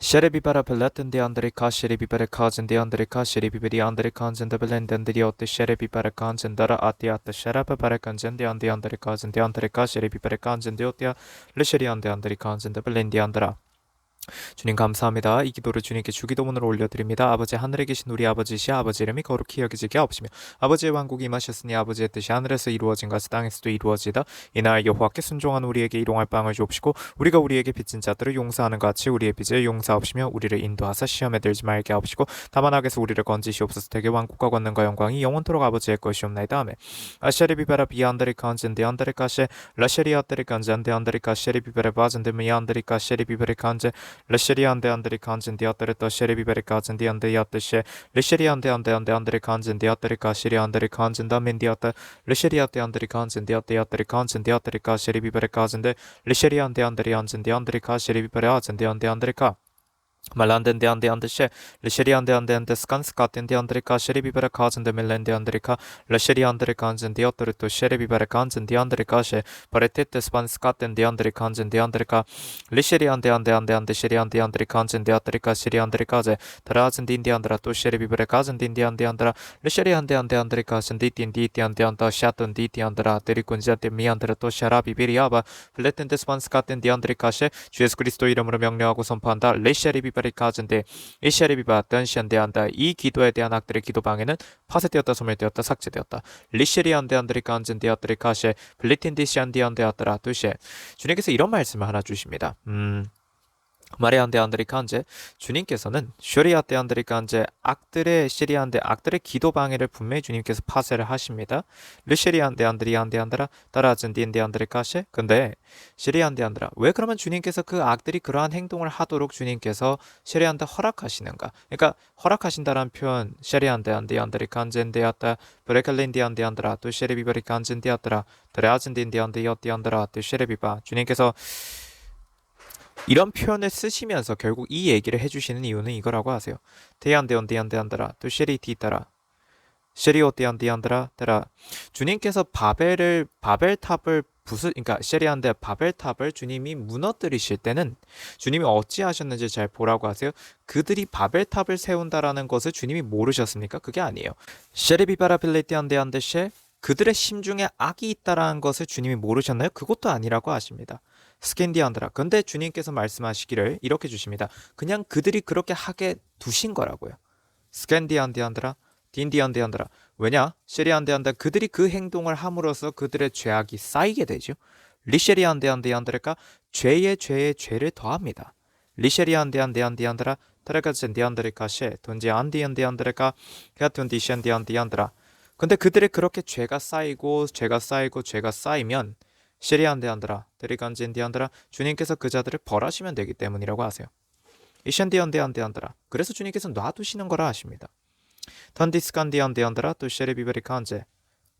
Şerebibere peletin diandrika şerebibere kazın diandrika şerebiberi andrikanzın da belenden diyotte şerebibere kanzın dara atiyatta şerebe kanzın diandrikazın diandrika şerebibere kanzın diyotya leşerian diandrikanzın da belendiandra. 주님 감사합니다. 이 기도를 주님께 주기도문으로 올려드립니다. 아버지 하늘에 계신 우리 아버지시 아버지 이름이 거룩히 여기지게 하옵시며 아버지의 왕국이 임하셨으니 아버지의 뜻이 하늘에서 이루어진 것이 땅에서도 이루어지다. 이날 여호와께 순종한 우리에게 일용할 빵을 주옵시고 우리가 우리에게 빚진 자들을 용서하는 것 같이 우리의 빚을 용서하옵시며 우리를 인도하사 시험에 들지 말게 하옵시고 다만 악에서 우리를 건지시옵소서. 되게 왕국과 권능과 영광이 영원토록 아버지의 것이옵나이다. 아멘. 아샤리비베라 비안드리 간젠데 안드리카셰 라셰리아테리 간젠데 안드리카셰리 비베레 바젠데 미안드리카셰리 비베레 간제 레시리안데 안드리 칸진 디아테르터 셰리비베리 칸진 디안데 야테셰 레시리안데 안데 안데 안드리 칸진 디아테리 카시리 안드리 칸진 다멘 디아테 레시리아테 안드리 칸진 디아테 야테리 칸진 디아테리 카시리비베리 칸진데 레시리안데 안드리 안진 디안드리 카시리비베리 아진 디안데 안드리 카 말란덴데 안데 안데셰 레시리 안데 안데 안데 스칸스카텐데 안드리카 셰리비베레 카즌데 멜렌데 안드리카 레시리 안드리 칸젠데 어토르토 셰리비베레 칸젠데 안드리카셰 바레테테 스판스카텐데 안드리 칸젠데 안드리카 레시리 안데 안데 안데 안데 셰리 안데 안드리 칸젠데 아트리카 셰리 안드리카제 다라젠데 인디 안드라 또 셰리비베레 카젠데 인디 안데 안드라 레시리 안데 안데 안드리카 셴데 인디 티 안데 안다 샤톤 디티 안드라 데리군자테 미 안드라 또 샤라비베리아바 플레텐데 스판스카텐데 안드리카셰 주 예수 그리스도 이름으로 명령하고 선포한다 레시리 비바리 가진데 이 셰리비바 던시안데한다. 이 기도에 대한 악들의 기도방에는 파쇄되었다, 소멸되었다, 삭제되었다. 리셰리안데안드리 간진데아트리 카셰 블리틴디시안디안데아트라 두셰. 주님께서 이런 말씀을 하나 주십니다. 마리안데 안드리 칸제 주님께서는 슈리아테 안드리 칸제 악들의 시리안데 악들의 기도 방해를 분명히 주님께서 파쇄를 하십니다. 르시리안데 안드리 안데 안드라 따라진 디엔데 안드리 카셰. 근데 시리안데 안드라 왜 그러면 주님께서 그 악들이 그러한 행동을 하도록 주님께서 시리안데 허락하시는가? 그러니까 허락하신다라는 표현 시리안데 안데 안드리 칸젠데 아따 브레칼린데 안데 안드라 또 시리비바리 칸젠데 아따라 드레아진 디엔데 안데 여띠 안드라 또 시리비바 주님께서 이런 표현을 쓰시면서 결국 이 얘기를 해주시는 이유는 이거라고 하세요. 대안대언대안대안더라 또 쉐리티따라 쉐리오대안대안더라 따라 주님께서 바벨탑을 그러니까 쉐리안데 바벨탑을 주님이 무너뜨리실 때는 주님이 어찌하셨는지 잘 보라고 하세요. 그들이 바벨탑을 세운다라는 것을 주님이 모르셨습니까? 그게 아니에요. 쉐리비바라 빌레티안데안데셰 그들의 심중에 악이 있다라는 것을 주님이 모르셨나요? 그것도 아니라고 하십니다. 스캔디안드라. 근데 주님께서 말씀하시기를 이렇게 주십니다. 그냥 그들이 그렇게 하게 두신 거라고요. 스캔디안디안드라, 딘디안디안드라. 왜냐? 시리안디안드 그들이 그 행동을 함으로써 그들의 죄악이 쌓이게 되죠. 리셰리안디안디안드라가 죄에 죄를 더합니다. 리셰리안디안디안디안드라 타라가젠디안드리카셰 돈지안디안디안드라가 헤아톤디셴디안디안드라. 근데 그들의 그렇게 죄가 쌓이고 죄가 쌓이면 시리안데안드라 데리간진디안드라 주님께서 그 자들을 벌하시면 되기 때문이라고 하세요. 이셴디안데안데안드라 그래서 주님께서 놔두시는 거라 하십니다. 턴디스간디안데안드라 또 쉐리비베리칸제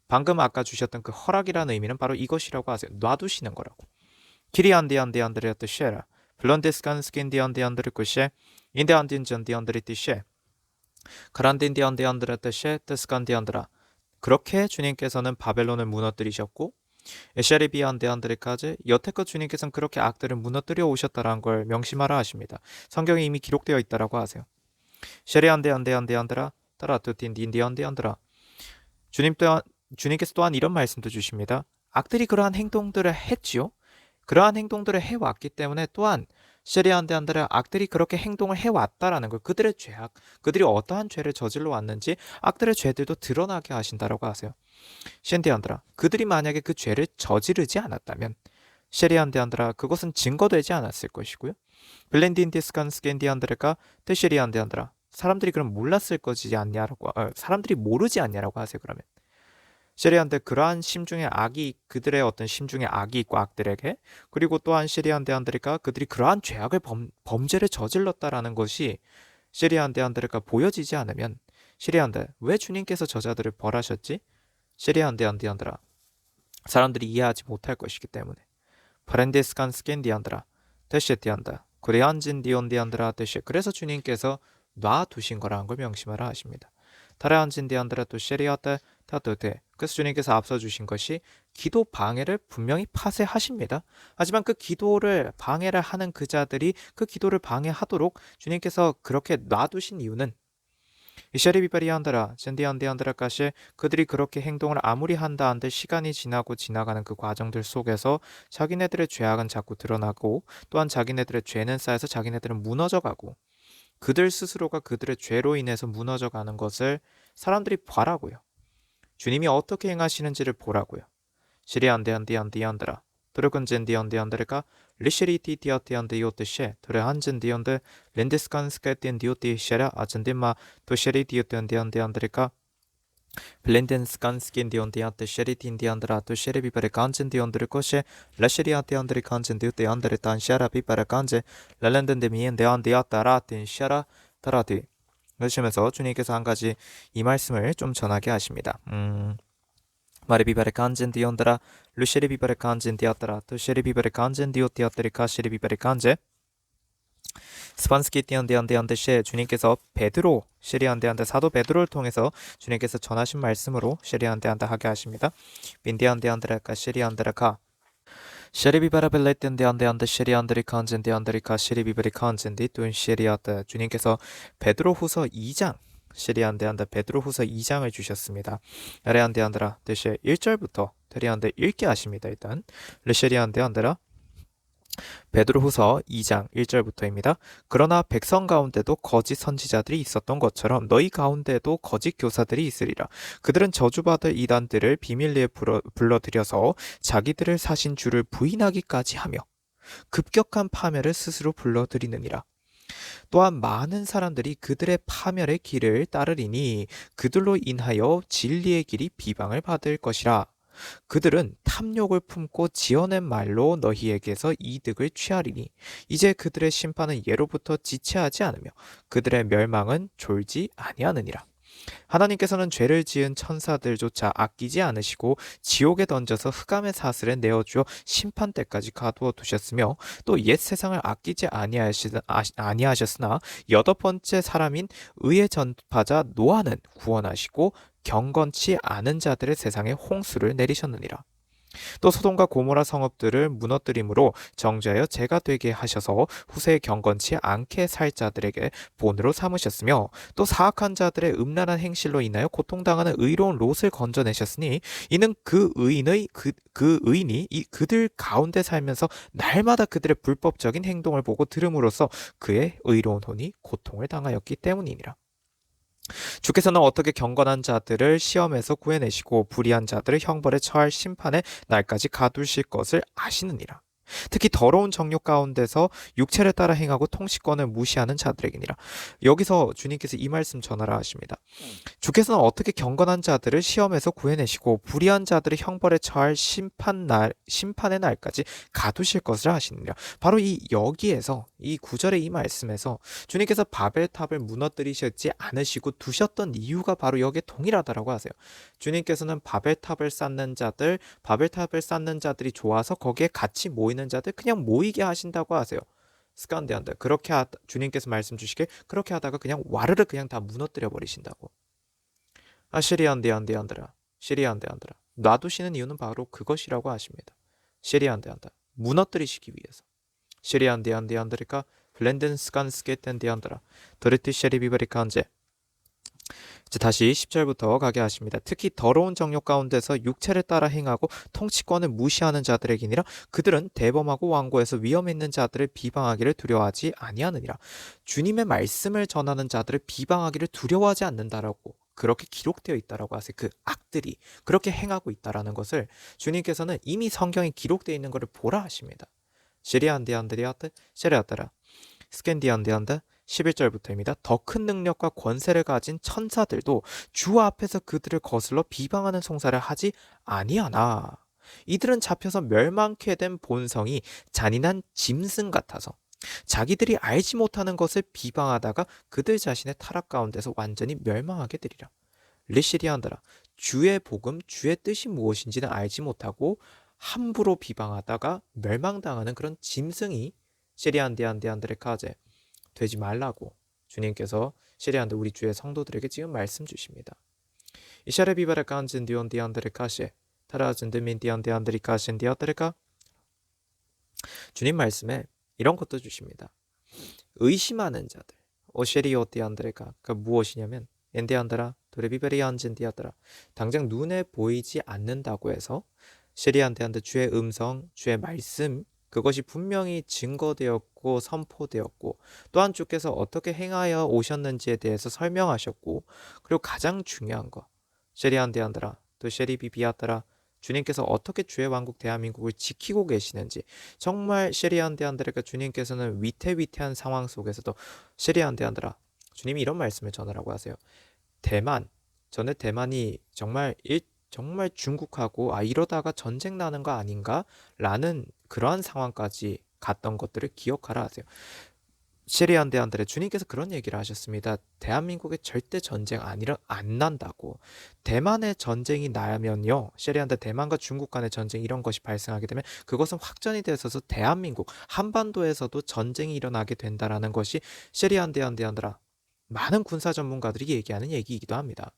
방금 아까 주셨던 그 허락이라는 의미는 바로 이것이라고 하세요. 놔두시는 거라고. 키리안디안데안드레 또 쉐라 블런데스간스킨디안데안드르 쿠셰 인데안딘전디안드리티셰 카란딘디안데안드레 떼셰 테스간디안드라 그렇게 주님께서는 바벨론을 무너뜨리셨고 에샤리비안데안드레카제 여태껏 주님께서는 그렇게 악들을 무너뜨려 오셨다라는 걸 명심하라 하십니다. 성경에 이미 기록되어 있다라고 하세요. 쉐리안데안데안데안드라 따라투틴딘디안데안드라 주님께서 또한 이런 말씀도 주십니다. 악들이 그러한 행동들을 했지요. 그러한 행동들을 해왔기 때문에 또한 시리안데안드라 악들이 그렇게 행동을 해왔다라는 걸 그들의 죄악, 그들이 어떠한 죄를 저질러 왔는지 악들의 죄들도 드러나게 하신다라고 하세요. 셴디안드라 그들이 만약에 그 죄를 저지르지 않았다면 쉐리안데안드라 그것은 증거되지 않았을 것이고요. 블렌딘디스칸 스겐디안드라가 테시리안데안드라 사람들이 그럼 몰랐을 것이지 않냐라고 사람들이 모르지 않냐라고 하세요. 그러면 시리안데 그러한 심중에 악이 그들의 어떤 심중에 악이 있고 악들에게 그리고 또한 시리안데안드리가 그들이 그러한 죄악을 범죄를 저질렀다라는 것이 시리안데안드리가 보여지지 않으면 시리안데 왜 주님께서 저자들을 벌하셨지? 시리안데안디안드라 사람들이 이해하지 못할 것이기 때문에 파렌데스칸 스캔디안드라 데시티안다 그레안진디온디안드라 데시 그래서 주님께서 놔두신 거라는 걸 명심하라 하십니다. 타라안진디안드라 또 쉐리아테 다도 돼. 그래서 주님께서 앞서 주신 것이 기도 방해를 분명히 파쇄하십니다. 하지만 그 기도를 방해를 하는 그 자들이 그 기도를 방해하도록 주님께서 그렇게 놔두신 이유는 이샤리비바리안드라 젠디안디안드라까시 그들이 그렇게 행동을 아무리 한다 한들 시간이 지나고 지나가는 그 과정들 속에서 자기네들의 죄악은 자꾸 드러나고 또한 자기네들의 죄는 쌓여서 자기네들은 무너져가고 그들 스스로가 그들의 죄로 인해서 무너져가는 것을 사람들이 봐라고요. 주님이 어떻게 행하시는지를 보라고요. 시리안데안디안디안드라 드르근젠디안디안드레가 리시리티티아티안데요트셰 드레한젠디안데 렌데스칸스케티안디오티셰라 아젠데마 도시리티오티안디안디안드레가 블렌덴스칸스킨디온디안데 쉐리틴디안드라 도시리비바레 간젠디온드레 코셰 라시리아티안드레 간젠디오티안드레 단샤라 비바레 간제 랄렌덴데미엔데안디아따라틴 샤라 따라디 그러시면서 주님께서 한 가지 이 말씀을 좀 전하게 하십니다. 마리비바레 간젠디온드라 루시리비바레 간젠디아따라 도시리비바레 간젠디오티아따리 카시리비바레 간제 스판스키 띠안데안데안데셰 주님께서 베드로 시리안데안데 사도 베드로를 통해서 주님께서 전하신 말씀으로 시리안데안데 하게 하십니다. 빈디안데안드라카 시리안드라카 셰리비바라벨레텐데안데안데 시리안드리 칸젠데안드리카 시리비바리 칸젠디 뚠 시리아트 주님께서 베드로후서 2장 시리안데안데 베드로후서 2장을 주셨습니다. 레안데안드라 대시 1절부터 테리안데 읽게 하십니다. 일단 르시리안데안드라 베드로후서 2장 1절부터입니다. 그러나 백성 가운데도 거짓 선지자들이 있었던 것처럼 너희 가운데도 거짓 교사들이 있으리라. 그들은 저주받을 이단들을 비밀리에 불러들여서 자기들을 사신 주를 부인하기까지 하며 급격한 파멸을 스스로 불러들이느니라. 또한 많은 사람들이 그들의 파멸의 길을 따르리니 그들로 인하여 진리의 길이 비방을 받을 것이라. 그들은 탐욕을 품고 지어낸 말로 너희에게서 이득을 취하리니 이제 그들의 심판은 예로부터 지체하지 않으며 그들의 멸망은 졸지 아니하느니라. 하나님께서는 죄를 지은 천사들조차 아끼지 않으시고 지옥에 던져서 흑암의 사슬에 내어주어 심판 때까지 가두어 두셨으며 또 옛 세상을 아끼지 아니하셨으나 여덟 번째 사람인 의의 전파자 노아는 구원하시고 경건치 않은 자들의 세상에 홍수를 내리셨느니라. 또 소돔과 고모라 성읍들을 무너뜨림으로 정죄하여 죄가 되게 하셔서 후세에 경건치 않게 살 자들에게 본으로 삼으셨으며 또 사악한 자들의 음란한 행실로 인하여 고통당하는 의로운 롯을 건져내셨으니 이는 그 의인이 그들 가운데 살면서 날마다 그들의 불법적인 행동을 보고 들음으로써 그의 의로운 혼이 고통을 당하였기 때문이니라. 주께서는 어떻게 경건한 자들을 시험에서 구해내시고 불의한 자들을 형벌에 처할 심판의 날까지 가두실 것을 아시느니라. 특히 더러운 정욕 가운데서 육체를 따라 행하고 통치권을 무시하는 자들에게니라. 여기서 주님께서 이 말씀 전하라 하십니다. 주께서는 어떻게 경건한 자들을 시험에서 구해내시고 불의한 자들을 형벌에 처할 심판의 날까지 가두실 것을 하시느니라. 바로 이 여기에서 이 구절의 이 말씀에서 주님께서 바벨탑을 무너뜨리시지 않으시고 두셨던 이유가 바로 여기에 동일하다라고 하세요. 주님께서는 바벨탑을 쌓는 자들이 좋아서 거기에 같이 모이는 자들 그냥 모이게 하신다고 하세요. 스칸데한다. 그렇게 주님께서 말씀 주시길 그렇게 하다가 그냥 와르르 그냥 다 무너뜨려 버리신다고. 시리안데안데안드라 시리안데안드라 놔두시는 이유는 바로 그것이라고 하십니다. 시리안데안다 무너뜨리시기 위해서. 시리안데안데안드리카 블렌덴스칸스케텐데안드라 드르티 셰리비베리칸제 이제 다시 10절부터 가게 하십니다. 특히 더러운 정욕 가운데서 육체를 따라 행하고 통치권을 무시하는 자들에게니라. 그들은 대범하고 완고해서 위험 있는 자들을 비방하기를 두려워하지 아니하느니라. 주님의 말씀을 전하는 자들을 비방하기를 두려워하지 않는다라고 그렇게 기록되어 있다라고 하세요. 그 악들이 그렇게 행하고 있다라는 것을 주님께서는 이미 성경에 기록되어 있는 것을 보라 하십니다. 시리안디안드리아트 셰레아따라 스캔디안디안드 11절부터입니다. 더 큰 능력과 권세를 가진 천사들도 주 앞에서 그들을 거슬러 비방하는 송사를 하지 아니하나. 이들은 잡혀서 멸망케 된 본성이 잔인한 짐승 같아서 자기들이 알지 못하는 것을 비방하다가 그들 자신의 타락 가운데서 완전히 멸망하게 되리라. 리시리안드라 주의 복음, 주의 뜻이 무엇인지는 알지 못하고 함부로 비방하다가 멸망당하는 그런 짐승이 시리안디안디안드레 카제 되지 말라고 주님께서 시리안드 우리 주의 성도들에게 지금 말씀 주십니다. 이샤레 비바라 간진 디온디 안드레 카시 타라진 드민디 안디 안드리 카신 디어드레까. 주님 말씀에 이런 것도 주십니다. 의심하는 자들 오쉐리오티 안드레가 그 무엇이냐면 엔디안드라 도레비베리 안진디아드라 당장 눈에 보이지 않는다고 해서 쉐리안데한테 주의 음성 주의 말씀 그것이 분명히 증거되었고 선포되었고 또한 주께서 어떻게 행하여 오셨는지에 대해서 설명하셨고 그리고 가장 중요한 거 쉐리안데안드라 또 쉐리비비아드라 주님께서 어떻게 주의 왕국 대한민국을 지키고 계시는지 정말 쉐리안데안드라가 주님께서는 위태위태한 상황 속에서도 쉐리안데안드라 주님이 이런 말씀을 전하라고 하세요. 전에 대만이 정말 중국하고 이러다가 전쟁 나는 거 아닌가? 라는 그러한 상황까지 갔던 것들을 기억하라 하세요. 쉐리안데안드레 주님께서 그런 얘기를 하셨습니다. 대한민국에 절대 전쟁 안 난다고. 대만의 전쟁이 나면요. 쉐리안데 대만과 중국 간의 전쟁 이런 것이 발생하게 되면 그것은 확전이 되어서 대한민국 한반도에서도 전쟁이 일어나게 된다라는 것이 쉐리안데안데안드라 많은 군사 전문가들이 얘기하는 얘기이기도 합니다.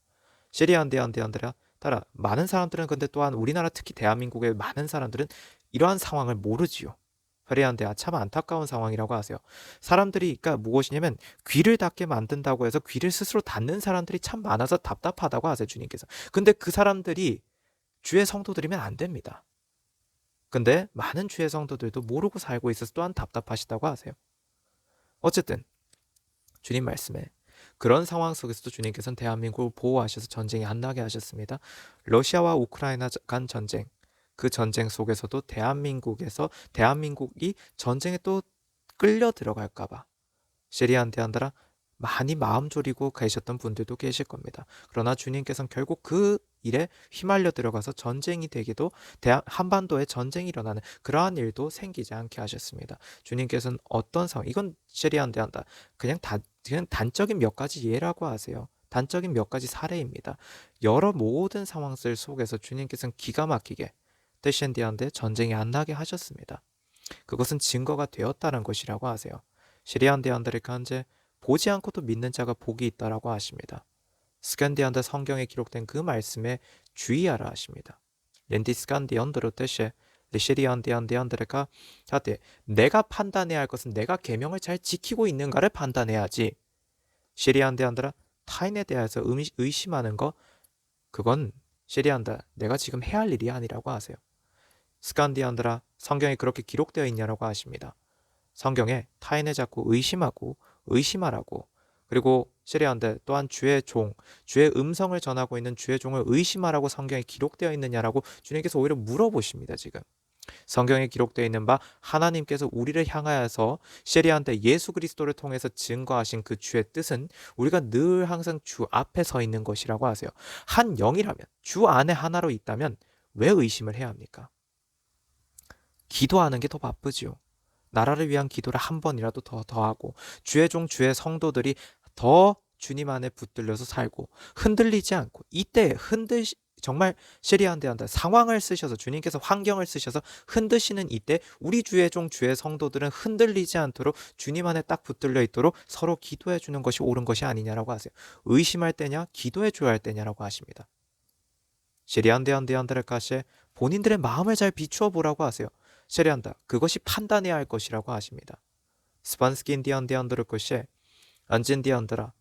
쉐리안데안데안드라 따라 많은 사람들은 근데 또한 우리나라 특히 대한민국의 많은 사람들은 이러한 상황을 모르지요. 페리안데아 참 안타까운 상황이라고 하세요. 사람들이 그러니까 무엇이냐면 귀를 닫게 만든다고 해서 귀를 스스로 닫는 사람들이 참 많아서 답답하다고 하세요. 주님께서. 근데 그 사람들이 주의 성도들이면 안 됩니다. 근데 많은 주의 성도들도 모르고 살고 있어서 또한 답답하시다고 하세요. 어쨌든 주님 말씀에 그런 상황 속에서도 주님께서는 대한민국을 보호하셔서 전쟁이 안 나게 하셨습니다. 러시아와 우크라이나 간 전쟁 그 전쟁 속에서도 대한민국이 전쟁에 또 끌려 들어갈까봐 쉐리안데안드라 많이 마음 졸이고 계셨던 분들도 계실 겁니다. 그러나 주님께서는 결국 그 일에 휘말려 들어가서 전쟁이 되기도 한반도에 전쟁이 일어나는 그러한 일도 생기지 않게 하셨습니다. 주님께서는 어떤 상황 이건 쉐리안데안다 그냥 단적인 몇 가지 예라고 하세요. 단적인 몇 가지 사례입니다. 여러 모든 상황들 속에서 주님께서는 기가 막히게 데셴디안데 전쟁이 안 나게 하셨습니다. 그것은 증거가 되었다는 것이라고 하세요. 시리안데안드레 칸제 보지 않고도 믿는 자가 복이 있다라고 하십니다. 스칸디안데 성경에 기록된 그 말씀에 주의하라 하십니다. 렌디 스칸디언드로 테셰 리시리안데안데안드레가 하되 내가 판단해야 할 것은 내가 계명을 잘 지키고 있는가를 판단해야지. 시리안데안드라 타인에 대해서 의심하는 거 그건 시리안다 내가 지금 해야 할 일이 아니라고 하세요. 스칸디안드라 성경에 그렇게 기록되어 있냐라고 하십니다. 성경에 타인을 자꾸 의심하라고 그리고 시리안데 또한 주의 음성을 전하고 있는 주의 종을 의심하라고 성경에 기록되어 있느냐라고 주님께서 오히려 물어보십니다. 지금 성경에 기록되어 있는 바 하나님께서 우리를 향하여서 시리안데 예수 그리스도를 통해서 증거하신 그 주의 뜻은 우리가 늘 항상 주 앞에 서 있는 것이라고 하세요. 한 영이라면 주 안에 하나로 있다면 왜 의심을 해야 합니까? 기도하는 게 더 바쁘지요. 나라를 위한 기도를 한 번이라도 더 하고 주의 주의 성도들이 더 주님 안에 붙들려서 살고 흔들리지 않고 이때 정말 시리안데한테 상황을 쓰셔서 주님께서 환경을 쓰셔서 흔드시는 이때 우리 주의 성도들은 흔들리지 않도록 주님 안에 딱 붙들려 있도록 서로 기도해 주는 것이 옳은 것이 아니냐라고 하세요. 의심할 때냐 기도해 줘야 할 때냐라고 하십니다. 시리안데안데안드레 카시에 본인들의 마음을 잘 비추어 보라고 하세요. 쉐리안다 그것이 판단해야 할 것이라고 하십니다. 스판스킨디안데안드르 것이 안진디안드라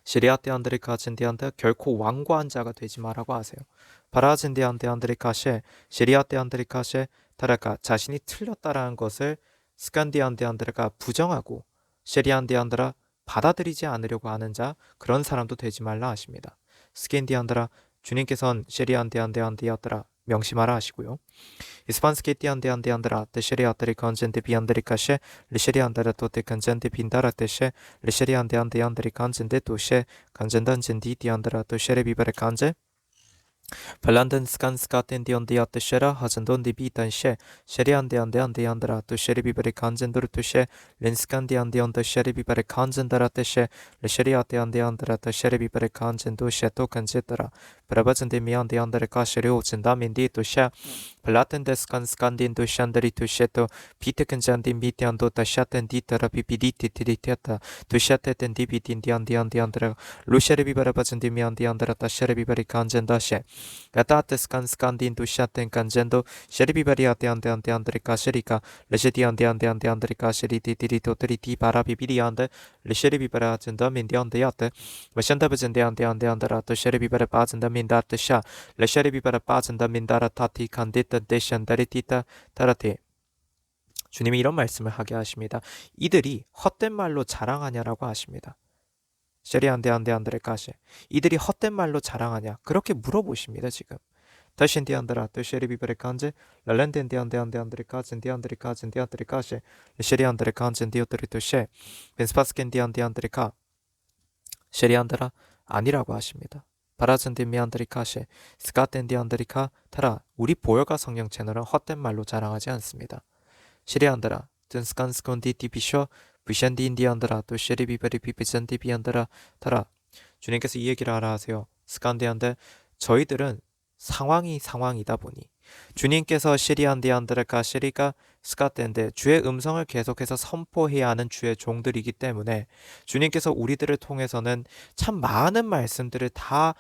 시리아데안드레 카진디안드 결코 완고한 자가 되지 마라고 하세요. 바라진디안데안드레 카시 시리아데안드레 카시 타라카 자신이 틀렸다라는 것을 스칸디안데안드레가 부정하고 시리안데안드라 받아들이지 않으려고 하는 자 그런 사람도 되지 말라 하십니다. 스킨디안드라 주님께서는 시리안데안데안데아드라 명심하라 하시고요. 이스판스케티안데안데안드라 데시리아드리 건젠데 비안드리카셰 리시리안다라 토테 건젠데 빈다라 테셰 리시리안데안데안드리 건젠데 도셰 건젠단젠디 디안드라 도셰레 비바레 건제 Belanden skan skaten dion diate shera hazendon di bitan she sherian de andra to sheri bibere kanzendur to she linskan di andion to sheri bibere kanzendara te she le sheriate andra to sheri bibere kanzendo she to kanzetara prabazen de mian de andre ka sheri ozinda mindi to she Platen des kan skandin to shandari to she to pite kanzandi mitian to ta shaten di tara pipiditi tiditeta to shateten di bitin di andra lu sheri bibere bazen de mian di andra ta sheri bibere kanzenda she Gatates kan skandin du shaten kanjendo sheribibaria ante andrika sherika lesheti ante andrika sheriti tirito triti para bibiriande lesheribibara zenda mindi ande yate mashanda bezende ante andara to sheribibara bazenda mindarte sha lesheribibara bazenda mindara tati kandita deshan다리티타 타라테 주님이 이런 말씀을 하게 하십니다. 이들이 헛된 말로 자랑하냐라고 하십니다. 쉐리안데 안데 까시 이들이 헛된 말로 자랑하냐 그렇게 물어보십니다. 지금 다신디 안드라 또 쉐리비베레 칸제 랄렌덴디 안데 까진디 안데 까시 쉐리 안드레 칸젠디 오토리 또쉐 벤스파스켄디 안데 까 쉐리 안드라 아니라고 하십니다. 바라젠디 미안드리 까시 스카텐디 안드리카 타라 우리 보혈과 성령 채널은 헛된 말로 자랑하지 않습니다. 쉐리 안드라 든스칸스콘디 디비쇼 부샨디 인디안드라 또 쉐리비베리 비비잔디 비안드라 타라 주님께서 이 얘기를 하라 하세요. 스칸디안데 저희들은 상황이다 보니 주님께서 쉐리안디안드라카 쉐리가 스카텐데 주의 음성을 계속해서 선포해야 하는 주의 종들이기 때문에 주님께서 우리들을 통해서는 참 많은 말씀들을 다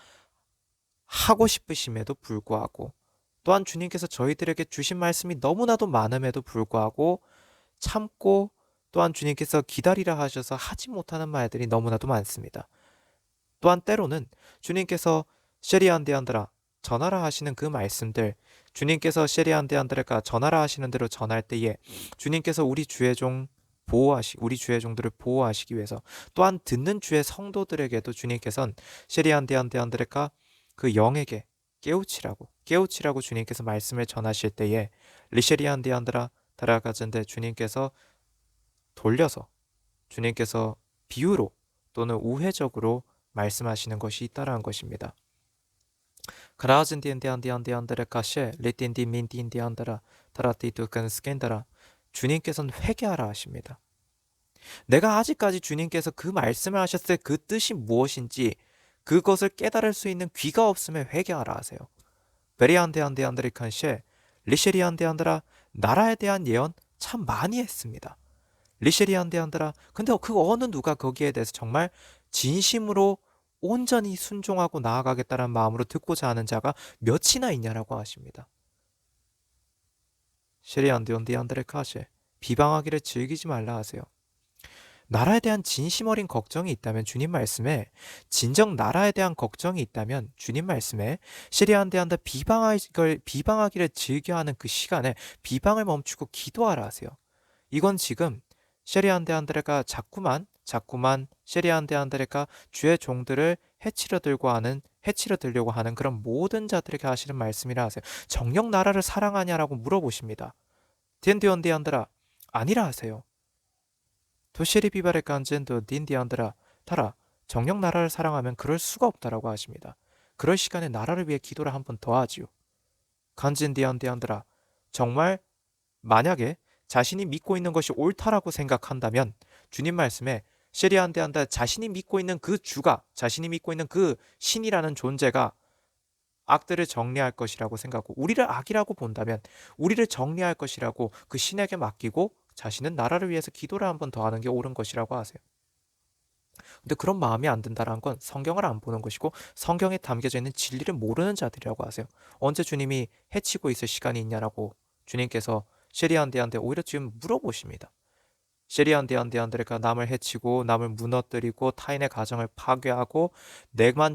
하고 싶으심에도 불구하고 또한 주님께서 저희들에게 주신 말씀이 너무나도 많음에도 불구하고 참고 또한 주님께서 기다리라 하셔서 하지 못하는 말들이 너무나도 많습니다. 또한 때로는 주님께서 쉐리안디안드라 전하라 하시는 그 말씀들 주님께서 쉐리안디안드라가 전하라 하시는 대로 전할 때에 주님께서 우리 주의 종들을 보호하시기 위해서 또한 듣는 주의 성도들에게도 주님께서는 쉐리안디안드레가 그 영에게 깨우치라고 주님께서 말씀을 전하실 때에 리쉐리안디안드라 다라가전데 주님께서 돌려서 주님께서 비유로 또는 우회적으로 말씀하시는 것이 있다라는 것입니다. 그라즈디안디안디안디안드레카셰 리틴디 민디인디안드라 타라티투근 스캔다라 주님께서는 회개하라 하십니다. 내가 아직까지 주님께서 그 말씀을 하셨을 그 뜻이 무엇인지 그것을 깨달을 수 있는 귀가 없으면 회개하라 하세요. 베리안디안디안드리칸셰 리쉐리안디안드라 나라에 대한 예언 참 많이 했습니다. 리쉐리안디안드라 근데 그 어느 누가 거기에 대해서 정말 진심으로 온전히 순종하고 나아가겠다는 마음으로 듣고자 하는 자가 몇이나 있냐라고 하십니다. 쉐리안디온디안드레 카셰 비방하기를 즐기지 말라 하세요. 나라에 대한 진심 어린 걱정이 있다면 주님 말씀에 진정 나라에 대한 걱정이 있다면 주님 말씀에 쉐리안디안드 비방하기를 즐겨하는 그 시간에 비방을 멈추고 기도하라 하세요. 이건 지금 쉐리안데안드레가 자꾸만 쉐리안데안드레가 주의 종들을 해치려 들려고 하는 그런 모든 자들에게 하시는 말씀이라 하세요. 정녕 나라를 사랑하냐라고 물어보십니다. 딘디온디안드라 아니라 하세요. 도시리비바레 깐젠도 딘디안드라 타라 정녕 나라를 사랑하면 그럴 수가 없다라고 하십니다. 그럴 시간에 나라를 위해 기도를 한 번 더 하지요. 간진디안디안드라 정말 만약에 자신이 믿고 있는 것이 옳다라고 생각한다면 주님 말씀에 쉐리안데안다 자신이 믿고 있는 그 주가 자신이 믿고 있는 그 신이라는 존재가 악들을 정리할 것이라고 생각하고 우리를 악이라고 본다면 우리를 정리할 것이라고 그 신에게 맡기고 자신은 나라를 위해서 기도를 한 번 더 하는 게 옳은 것이라고 하세요. 근데 그런 마음이 안 든다는 건 성경을 안 보는 것이고 성경에 담겨져 있는 진리를 모르는 자들이라고 하세요. 언제 주님이 해치고 있을 시간이 있냐라고 주님께서 쉐리안디안데 오히려 지금 물어보십니다. 쉐리안디안데가 남을 해치고 남을 무너뜨리고 타인의 가정을 파괴하고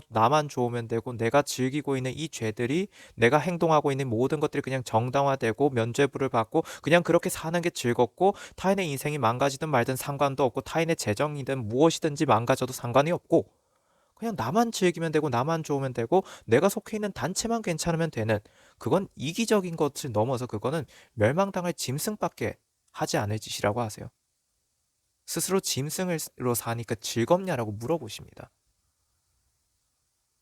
나만 좋으면 되고 내가 즐기고 있는 이 죄들이 내가 행동하고 있는 모든 것들이 그냥 정당화되고 면죄부를 받고 그냥 그렇게 사는 게 즐겁고 타인의 인생이 망가지든 말든 상관도 없고 타인의 재정이든 무엇이든지 망가져도 상관이 없고 그냥 나만 즐기면 되고 나만 좋으면 되고 내가 속해 있는 단체만 괜찮으면 되는 그건 이기적인 것을 넘어서 그거는 멸망당할 짐승밖에 하지 않을 짓이라고 하세요. 스스로 짐승으로 사니까 즐겁냐라고 물어보십니다.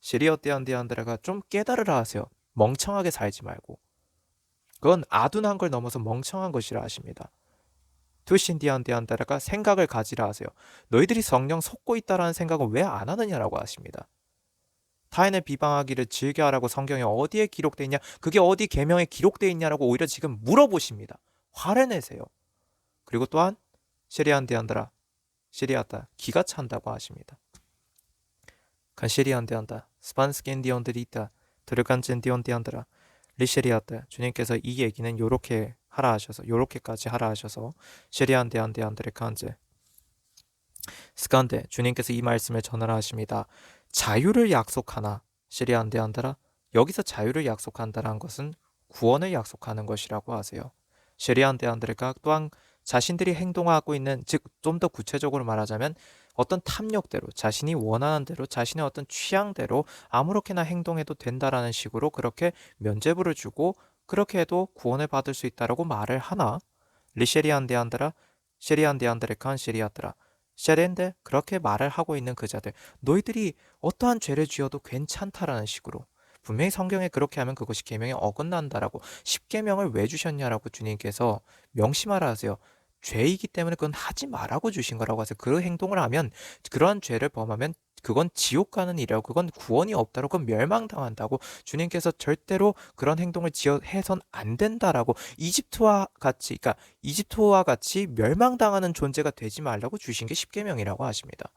시리어띠안디안드라가 좀 깨달으라 하세요. 멍청하게 살지 말고. 그건 아둔한 걸 넘어서 멍청한 것이라 하십니다. 투신디안디안드라가 생각을 가지라 하세요. 너희들이 성령 속고 있다라는 생각은 왜 안 하느냐라고 하십니다. 타인을 비방하기를 즐겨하라고 성경에 어디에 기록되어 있냐? 그게 어디 계명에 기록되어 있냐라고 오히려 지금 물어보십니다. 화를 내세요. 그리고 또한 시리안디안드라, 시리아다, 기가 찬다고 하십니다. 간 시리안디안다, 스판스겐디온드리타, 드르간젠디온디안드라, 리시리아다. 주님께서 이 얘기는 요렇게 하라 하셔서, 요렇게까지 하라 하셔서 시리안디안디안드레 칸제 스칸데, 주님께서 이 말씀을 전하라 하십니다. 자유를 약속하나 시리안디안드라. 여기서 자유를 약속한다는 것은 구원을 약속하는 것이라고 하세요. 시리안디안드레가 또한 자신들이 행동하고 있는, 즉 좀 더 구체적으로 말하자면 어떤 탐욕대로, 자신이 원하는 대로, 자신의 어떤 취향대로 아무렇게나 행동해도 된다라는 식으로 그렇게 면죄부를 주고 그렇게 해도 구원을 받을 수 있다라고 말을 하나, 리쉐리안데안드라 시리안데안드레칸 시리아드라, 쉐렌데, 그렇게 말을 하고 있는 그 자들, 너희들이 어떠한 죄를 지어도 괜찮다라는 식으로, 분명히 성경에 그렇게 하면 그것이 계명에 어긋난다라고, 십계명을 왜 주셨냐라고 주님께서 명심하라 하세요. 죄이기 때문에 그건 하지 말라고 주신 거라고 하세요. 그 행동을 하면, 그러한 죄를 범하면 그건 지옥 가는 일이라고, 그건 구원이 없다고, 그건 멸망당한다고, 주님께서 절대로 그런 행동을 해선 안 된다라고, 이집트와 같이, 그러니까 이집트와 같이 멸망당하는 존재가 되지 말라고 주신 게 십계명이라고 하십니다.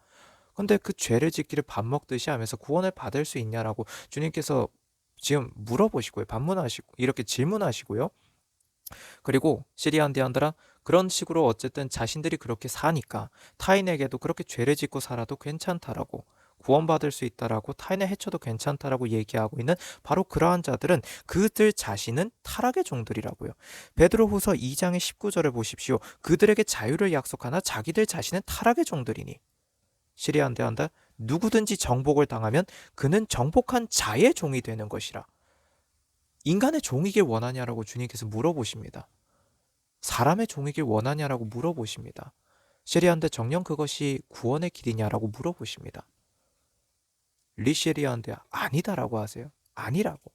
근데 그 죄를 짓기를 밥 먹듯이 하면서 구원을 받을 수 있냐라고 주님께서 지금 물어보시고요. 반문하시고 이렇게 질문하시고요. 그리고 시리안디안드라, 그런 식으로 어쨌든 자신들이 그렇게 사니까 타인에게도 그렇게 죄를 짓고 살아도 괜찮다라고, 구원받을 수 있다라고, 타인을 해쳐도 괜찮다라고 얘기하고 있는 바로 그러한 자들은 그들 자신은 타락의 종들이라고요. 베드로후서 2장의 19절을 보십시오. 그들에게 자유를 약속하나 자기들 자신은 타락의 종들이니. 시리안데한다. 누구든지 정복을 당하면 그는 정복한 자의 종이 되는 것이라. 인간의 종이길 원하냐라고 주님께서 물어보십니다. 사람의 종이길 원하냐라고 물어보십니다. 시리안데, 정녕 그것이 구원의 길이냐라고 물어보십니다. 리시리안데, 아니다라고 하세요. 아니라고.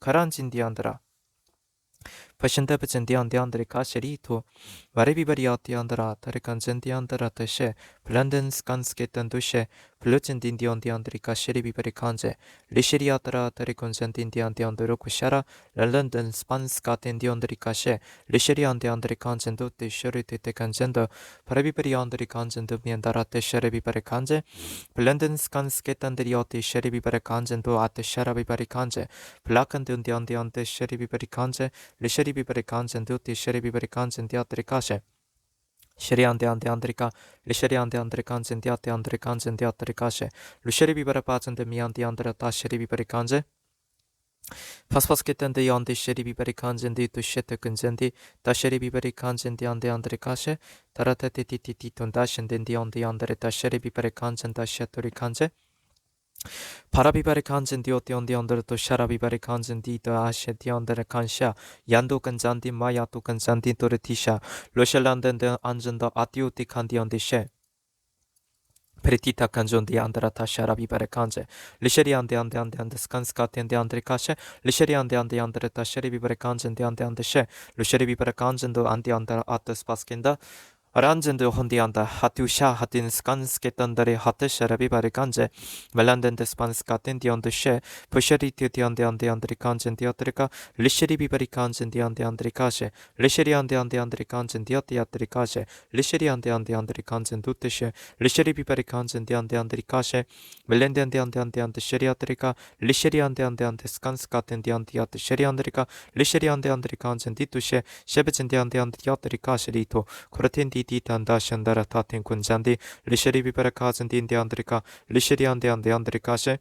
가란진디안드라, Pashindapacindiandiandri Kashirito, Varibibariatiandra, Tarikanzindiandra Tashe, Blandenskansketandushe, Plucindindiandiandri Kashiribibari Kanje, Lishiriatra Tarikunzindindiandiandro Kushara, Lalanden Spanskatindiandri Kashe, Lishiriandiandri Kanzendo, Tishuriti Kanzendo, Parabibariandri Kanzendo Miandara Tesheribibari Kanje, Blandenskansketandrioti Sheribibari Kanzendo at the Sharabibari Kanje, Blakandundiandiante Sheribibari Kanje, 리쉐리비베리 간젠두티 쉐리비베리 간젠디아트리카셰 쉐리안데 안드리카 리쉐리안데 안드리 간젠디아테 안드리 간젠디아트리카셰 루쉐리비베리 바젠데 미안디 안드라타 쉐리비베리 간제 파스파스케텐데 안디 쉐리비베리 간젠디 투셰테 근젠디 다 쉐리비베리 간젠디 안데 안드리카셰 다라테티티티 톤다셴덴디 안디 안드레타 쉐리비베리 간젠다 셰토리 간제 파라비바리 칸젠 디오티온디 언더르토 샤라비바리 칸젠 디도 아셰티 언더르 칸샤 얀도 칸잔디 마야토 칸잔디 토르티샤 로셜란덴데 안젠더 아티오티 칸디 언디셰 페리티타 칸존디 안드라타 샤라비바리 칸제 리셰리안데 안데 안데 안데 스칸스카텐데 안드리카셰 리셰리안데 안데 안드레타 셰리비바리 칸젠데 안데 안데셰 루셰리비바리 칸젠도 안디 안다 아트스파스킨다 Ranjende hondianda hatusha hatin skansketandare hatesharabi barikanje melandende spanskatendi on the she pusheriti ande ande andri kanjendi atrika lisheribi barikanjendi ande andri kashe lisheri ande andri kanjendi ati kashe lisheri ande andri kanjendu teshe lisheribi barikanjendi ande andri kashe melende ande sheri atrika lisheri ande skanskatendi ande ati sheri andrika lisheri andri kanjendi tushe shebejendi ande ati kashe rito koratendi 디탄다 샨다라 타텐 군잔디 리셰리비베라 카젠디 인디안드리카 리셰리안데 안데 안드리카셰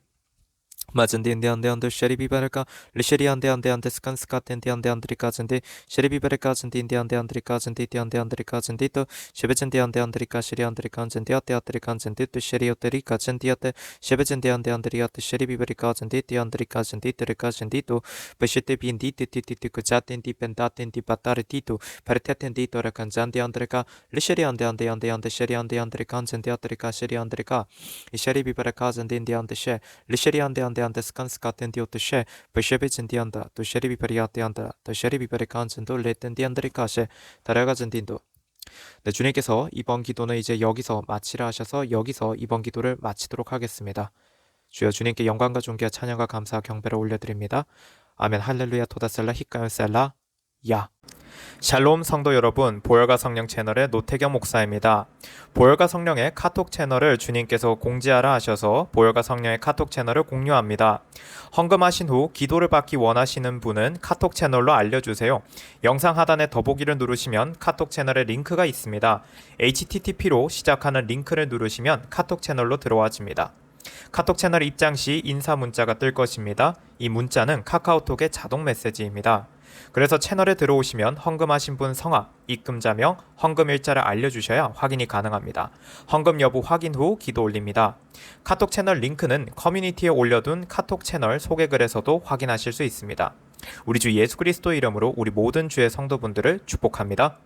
마즌디인디안데안데 쉐리비바르카 리쉐리안데안데안데 스칸스카텐디안데안드리카즌디 쉐리비바르카즌디인디안데안드리카즌디디안데안드리카즌디 또 쉐베젠디안데안드리카 쉐리안드리칸젠디아테아트리칸젠디 또 쉐리오테리카젠디아테 쉐베젠디안데안드리아테 쉐리비바리카젠디 디안드리카젠디 드리카젠디 또 베시테빈디 티티티티 그자텐디 벤다텐디 바타르티 또 파르테텐디 또라칸잔디안드리카 리쉐리안데안데안데안데 쉐리안데안드리칸젠디아트리카 쉐리안드리카 이 쉐리비바르카젠디인디안데 쉐 리쉐리안데안데 ande skanskaten dioteshe beshebejendianda to sheribiperiateanda to sheribiperikanzen도 레텐디안드리카셰 다라가젠딘도. 네, 주님께서 이번 기도는 이제 여기서 마치라 하셔서 여기서 이번 기도를 마치도록 하겠습니다. 주여 주님께 영광과 존귀와 찬양과 감사 경배를 올려드립니다. 아멘. 할렐루야. 토다셀라 히카요셀라 야. 샬롬 성도 여러분, 보혈과 성령 채널의 노태경 목사입니다. 보혈과 성령의 카톡 채널을 주님께서 공지하라 하셔서 보혈과 성령의 카톡 채널을 공유합니다. 헌금하신 후 기도를 받기 원하시는 분은 카톡 채널로 알려주세요. 영상 하단에 더보기를 누르시면 카톡 채널의 링크가 있습니다. http로 시작하는 링크를 누르시면 카톡 채널로 들어와집니다. 카톡 채널 입장 시 인사 문자가 뜰 것입니다. 이 문자는 카카오톡의 자동 메시지입니다. 그래서 채널에 들어오시면 헌금하신 분 성함, 입금자명, 헌금 일자를 알려주셔야 확인이 가능합니다. 헌금 여부 확인 후 기도 올립니다. 카톡 채널 링크는 커뮤니티에 올려둔 카톡 채널 소개글에서도 확인하실 수 있습니다. 우리 주 예수 그리스도 이름으로 우리 모든 주의 성도분들을 축복합니다.